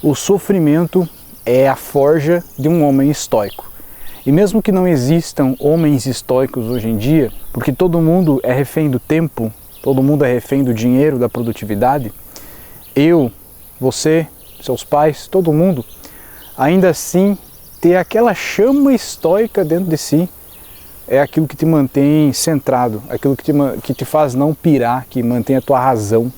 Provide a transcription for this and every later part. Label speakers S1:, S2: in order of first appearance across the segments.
S1: O sofrimento é a forja de um homem estoico. E mesmo que não existam homens estoicos hoje em dia, porque todo mundo é refém do tempo, todo mundo é refém do dinheiro, da produtividade, eu, você, seus pais, todo mundo, ainda assim ter aquela chama estoica dentro de si é aquilo que te mantém centrado, aquilo que te faz não pirar, que mantém a tua razão,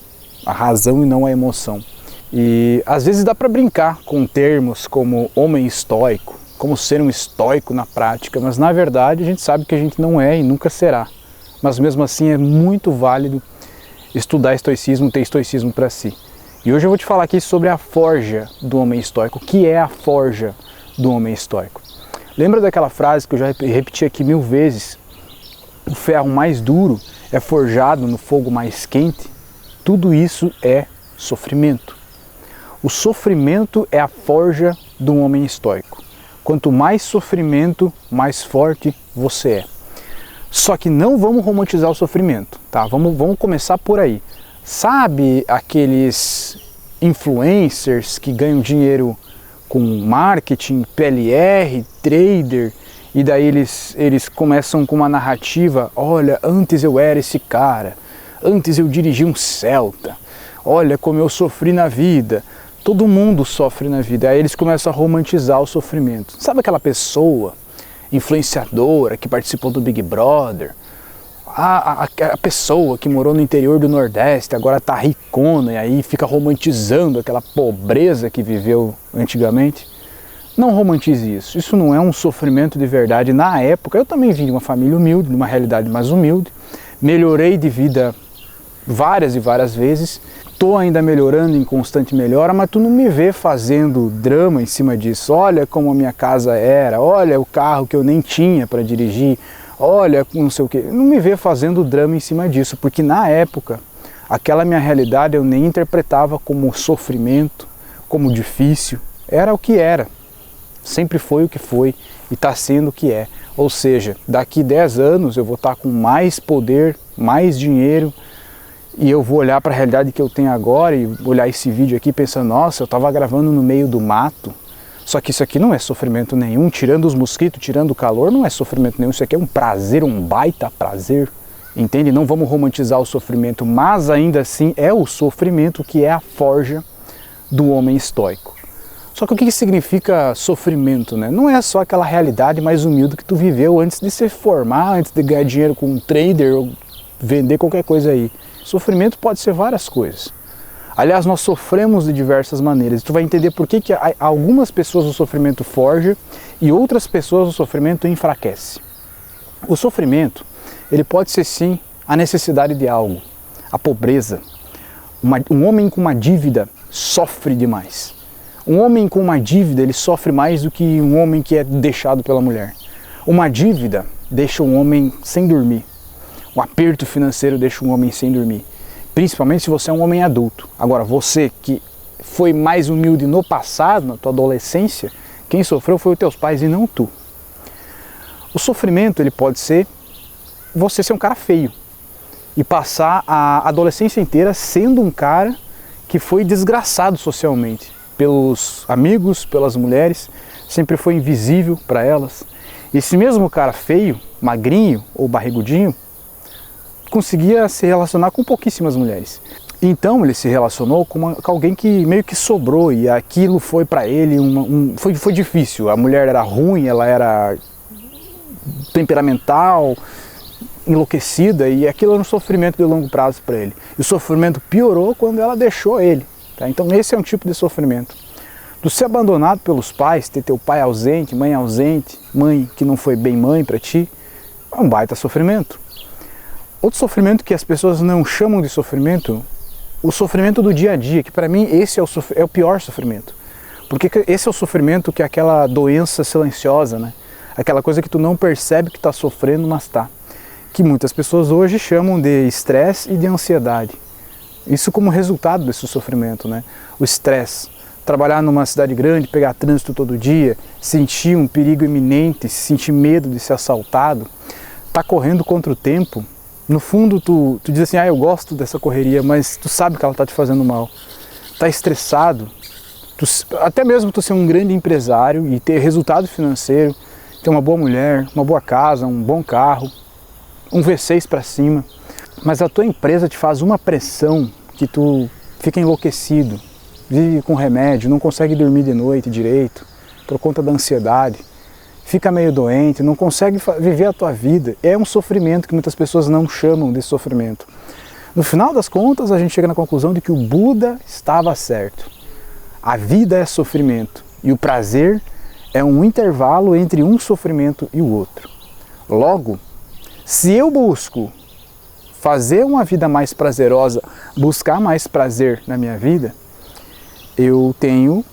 S1: a razão e não a emoção. E às vezes dá para brincar com termos como homem estoico, como ser um estoico na prática, mas na verdade a gente sabe que a gente não é e nunca será. Mas mesmo assim é muito válido estudar estoicismo, ter estoicismo para si. E hoje eu vou te falar aqui sobre a forja do homem estoico. O que é a forja do homem estoico? Lembra daquela frase que eu já repeti aqui 1000 vezes? O ferro mais duro é forjado no fogo mais quente. Tudo isso é sofrimento. O sofrimento é a forja do homem estoico. Quanto mais sofrimento, mais forte você é. Só que não vamos romantizar o sofrimento, tá? Vamos começar por aí. Sabe aqueles influencers que ganham dinheiro com marketing, PLR, trader, e daí eles começam com uma narrativa: olha, antes eu era esse cara, antes eu dirigi um Celta, olha como eu sofri na vida. Todo mundo sofre na vida, aí eles começam a romantizar o sofrimento. Sabe aquela pessoa influenciadora que participou do Big Brother? A pessoa que morou no interior do Nordeste, agora tá ricona e aí fica romantizando aquela pobreza que viveu antigamente. Não romantize isso, isso não é um sofrimento de verdade. Na época, eu também vim de uma família humilde, de uma realidade mais humilde, melhorei de vida várias e várias vezes, estou ainda melhorando, em constante melhora, mas tu não me vê fazendo drama em cima disso. Olha como a minha casa era, olha o carro que eu nem tinha para dirigir, olha não sei o que. Não me vê fazendo drama em cima disso, porque na época, aquela minha realidade eu nem interpretava como sofrimento, como difícil. Era o que era, sempre foi o que foi e está sendo o que é. Ou seja, daqui 10 anos eu vou estar com mais poder, mais dinheiro, e eu vou olhar para a realidade que eu tenho agora e olhar esse vídeo aqui pensando: nossa, eu estava gravando no meio do mato. Só que isso aqui não é sofrimento nenhum, tirando os mosquitos, tirando o calor, não é sofrimento nenhum. Isso aqui é um prazer, um baita prazer, entende? Não vamos romantizar o sofrimento, mas ainda assim é o sofrimento que é a forja do homem estoico. Só que o que significa sofrimento, né? Não é só aquela realidade mais humilde que tu viveu antes de se formar, antes de ganhar dinheiro com um trader ou vender qualquer coisa aí. Sofrimento pode ser várias coisas. Aliás, nós sofremos de diversas maneiras. Tu vai entender por que algumas pessoas o sofrimento forja e outras pessoas o sofrimento enfraquece. O sofrimento, ele pode ser sim a necessidade de algo, a pobreza. Um homem com uma dívida sofre demais. Um homem com uma dívida, ele sofre mais do que um homem que é deixado pela mulher. Uma dívida deixa um homem sem dormir. O aperto financeiro deixa um homem sem dormir, principalmente se você é um homem adulto. Agora, você que foi mais humilde no passado, na tua adolescência, quem sofreu foi os teus pais e não tu. O sofrimento, ele pode ser você ser um cara feio e passar a adolescência inteira sendo um cara que foi desgraçado socialmente, pelos amigos, pelas mulheres, sempre foi invisível para elas. Esse mesmo cara feio, magrinho ou barrigudinho, conseguia se relacionar com pouquíssimas mulheres. Então ele se relacionou com alguém que meio que sobrou e aquilo foi para ele foi difícil. A mulher era ruim, ela era temperamental, enlouquecida, e aquilo era um sofrimento de longo prazo para ele. E o sofrimento piorou quando ela deixou ele. Tá? Então esse é um tipo de sofrimento. Tu ser abandonado pelos pais, ter teu pai ausente, mãe que não foi bem mãe para ti, é um baita sofrimento. Outro sofrimento que as pessoas não chamam de sofrimento, o sofrimento do dia a dia, que para mim esse é o pior sofrimento. Porque esse é o sofrimento que é aquela doença silenciosa, né? Aquela coisa que tu não percebe que está sofrendo, mas está. Que muitas pessoas hoje chamam de estresse e de ansiedade. Isso como resultado desse sofrimento, né? O estresse. Trabalhar numa cidade grande, pegar trânsito todo dia, sentir um perigo iminente, sentir medo de ser assaltado, tá correndo contra o tempo. No fundo tu diz assim: eu gosto dessa correria, mas tu sabe que ela está te fazendo mal. Tá estressado, até mesmo tu ser um grande empresário e ter resultado financeiro, ter uma boa mulher, uma boa casa, um bom carro, um V6 para cima, mas a tua empresa te faz uma pressão que tu fica enlouquecido, vive com remédio, não consegue dormir de noite direito por conta da ansiedade, fica meio doente, não consegue viver a tua vida. É um sofrimento que muitas pessoas não chamam de sofrimento. No final das contas, a gente chega na conclusão de que o Buda estava certo. A vida é sofrimento e o prazer é um intervalo entre um sofrimento e o outro. Logo, se eu busco fazer uma vida mais prazerosa, buscar mais prazer na minha vida, eu tenho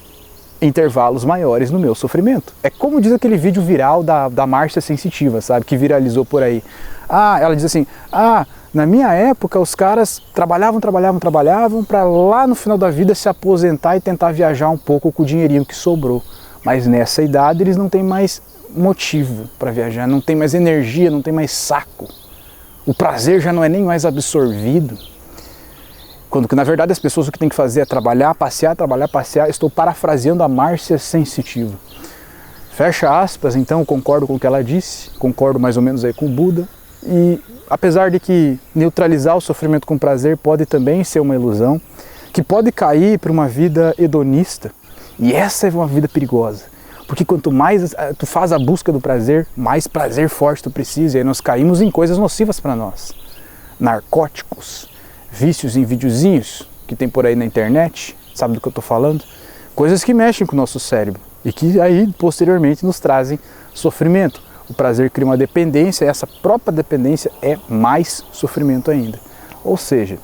S1: intervalos maiores no meu sofrimento. É como diz aquele vídeo viral da Márcia Sensitiva, sabe, que viralizou por aí. Ela diz assim, na minha época os caras trabalhavam para lá no final da vida se aposentar e tentar viajar um pouco com o dinheirinho que sobrou. Mas nessa idade eles não têm mais motivo para viajar, não tem mais energia, não tem mais saco. O prazer já não é nem mais absorvido. Quando que na verdade as pessoas o que tem que fazer é trabalhar, passear. Estou parafraseando a Márcia Sensitiva. Fecha aspas, então, concordo com o que ela disse, concordo mais ou menos aí com o Buda. E apesar de que neutralizar o sofrimento com prazer pode também ser uma ilusão, que pode cair para uma vida hedonista, e essa é uma vida perigosa. Porque quanto mais tu faz a busca do prazer, mais prazer forte tu precisa, e aí nós caímos em coisas nocivas para nós. Narcóticos, vícios em videozinhos que tem por aí na internet, sabe do que eu estou falando? Coisas que mexem com o nosso cérebro e que aí posteriormente nos trazem sofrimento. O prazer cria uma dependência e essa própria dependência é mais sofrimento ainda. Ou seja,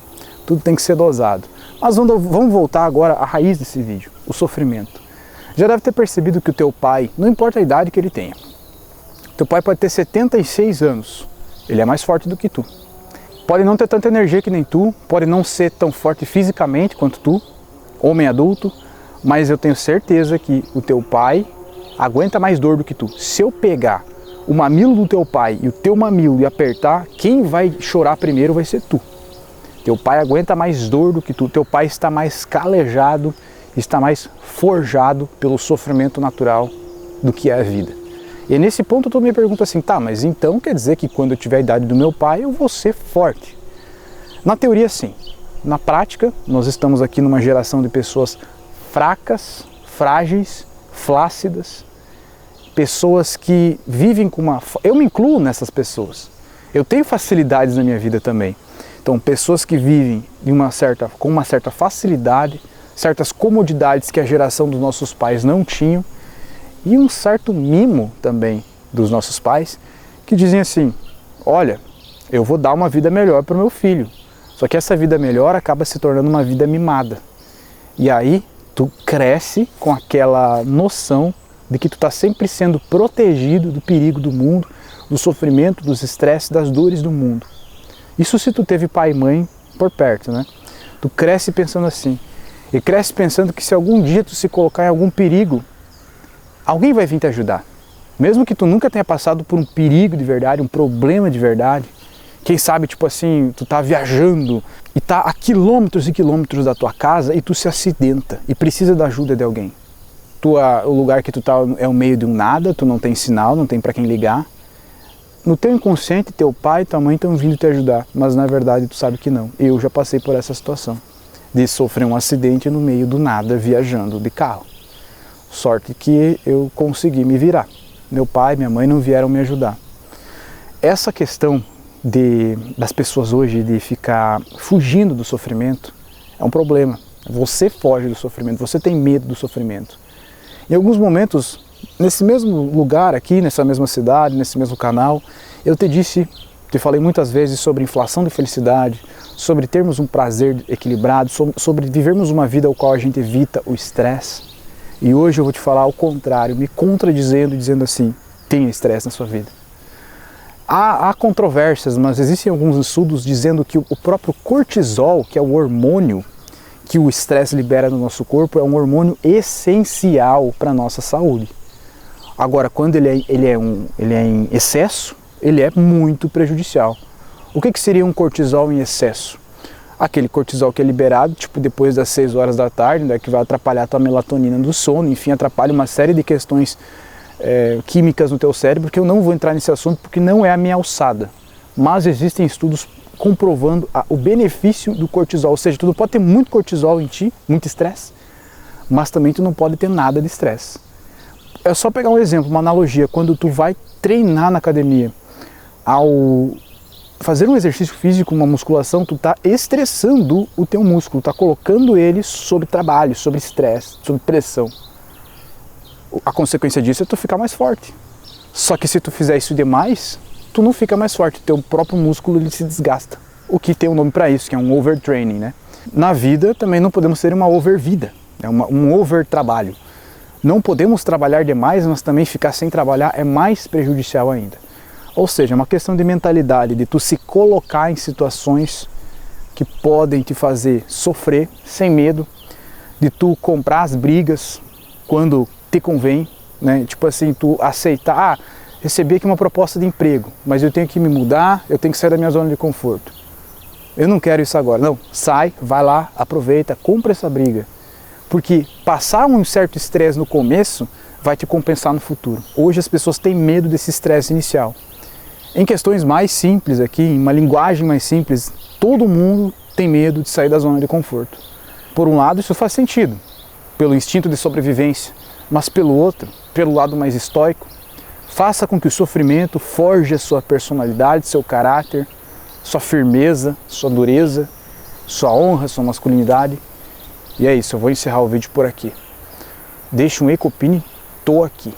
S1: tudo tem que ser dosado. Mas vamos voltar agora à raiz desse vídeo, o sofrimento. Já deve ter percebido que o teu pai, não importa a idade que ele tenha, teu pai pode ter 76 anos, ele é mais forte do que tu. Pode não ter tanta energia que nem tu, pode não ser tão forte fisicamente quanto tu, homem adulto, mas eu tenho certeza que o teu pai aguenta mais dor do que tu. Se eu pegar o mamilo do teu pai e o teu mamilo e apertar, quem vai chorar primeiro vai ser tu. Teu pai aguenta mais dor do que tu, teu pai está mais calejado, está mais forjado pelo sofrimento natural do que é a vida. E nesse ponto tu me pergunta assim, tá, mas então quer dizer que quando eu tiver a idade do meu pai eu vou ser forte? Na teoria sim, na prática nós estamos aqui numa geração de pessoas fracas, frágeis, flácidas, pessoas que vivem com uma... Eu me incluo nessas pessoas, eu tenho facilidades na minha vida também. Então pessoas que vivem com uma certa facilidade, certas comodidades que a geração dos nossos pais não tinham, e um certo mimo também dos nossos pais, que dizem assim, olha, eu vou dar uma vida melhor para o meu filho, só que essa vida melhor acaba se tornando uma vida mimada. E aí tu cresce com aquela noção de que tu está sempre sendo protegido do perigo do mundo, do sofrimento, dos estresses, das dores do mundo. Isso se tu teve pai e mãe por perto, né? Tu cresce pensando assim. E cresce pensando que se algum dia tu se colocar em algum perigo, alguém vai vir te ajudar. Mesmo que tu nunca tenha passado por um perigo de verdade, um problema de verdade. Quem sabe, tipo assim, tu tá viajando e tá a quilômetros e quilômetros da tua casa e tu se acidenta e precisa da ajuda de alguém. O lugar que tu tá é o meio de um nada, tu não tem sinal, não tem para quem ligar. No teu inconsciente, teu pai e tua mãe estão vindo te ajudar, mas na verdade tu sabe que não. Eu já passei por essa situação, de sofrer um acidente no meio do nada, viajando de carro. Sorte que eu consegui me virar. Meu pai e minha mãe não vieram me ajudar. Essa questão das pessoas hoje de ficar fugindo do sofrimento é um problema. Você foge do sofrimento, você tem medo do sofrimento. Em alguns momentos, nesse mesmo lugar aqui, nessa mesma cidade, nesse mesmo canal, eu te falei muitas vezes sobre inflação de felicidade, sobre termos um prazer equilibrado, sobre vivermos uma vida ao qual a gente evita o estresse. E hoje eu vou te falar ao contrário, me contradizendo, dizendo assim, tenha estresse na sua vida. Há controvérsias, mas existem alguns estudos dizendo que o próprio cortisol, que é o hormônio que o estresse libera no nosso corpo, é um hormônio essencial para a nossa saúde. Agora, quando ele é em excesso, ele é muito prejudicial. O que seria um cortisol em excesso? aquele cortisol que é liberado, tipo depois das 6 horas da tarde, né, que vai atrapalhar a tua melatonina do sono, enfim, atrapalha uma série de questões químicas no teu cérebro, que eu não vou entrar nesse assunto porque não é a minha alçada. Mas existem estudos comprovando o benefício do cortisol, ou seja, tu não pode ter muito cortisol em ti, muito estresse, mas também tu não pode ter nada de estresse. É só pegar um exemplo, uma analogia, quando tu vai treinar na academia, ao fazer um exercício físico, uma musculação, tu está estressando o teu músculo, está colocando ele sob trabalho, sob estresse, sob pressão. A consequência disso é tu ficar mais forte. Só que se tu fizer isso demais, tu não fica mais forte, teu próprio músculo ele se desgasta. O que tem um nome para isso, que é um overtraining, né? Na vida também não podemos ter uma overvida, né? Um overtrabalho. Não podemos trabalhar demais, mas também ficar sem trabalhar é mais prejudicial ainda. Ou seja, é uma questão de mentalidade, de tu se colocar em situações que podem te fazer sofrer sem medo, de tu comprar as brigas quando te convém, né? Tipo assim, tu aceitar, recebi aqui uma proposta de emprego, mas eu tenho que me mudar, eu tenho que sair da minha zona de conforto. Eu não quero isso agora. Não, sai, vai lá, aproveita, compra essa briga. Porque passar um certo estresse no começo vai te compensar no futuro. Hoje as pessoas têm medo desse estresse inicial. Em questões mais simples aqui, em uma linguagem mais simples, todo mundo tem medo de sair da zona de conforto. Por um lado, isso faz sentido, pelo instinto de sobrevivência, mas pelo outro, pelo lado mais estoico, faça com que o sofrimento forje a sua personalidade, seu caráter, sua firmeza, sua dureza, sua honra, sua masculinidade. E é isso, eu vou encerrar o vídeo por aqui. Deixa um Ecopini, tô aqui.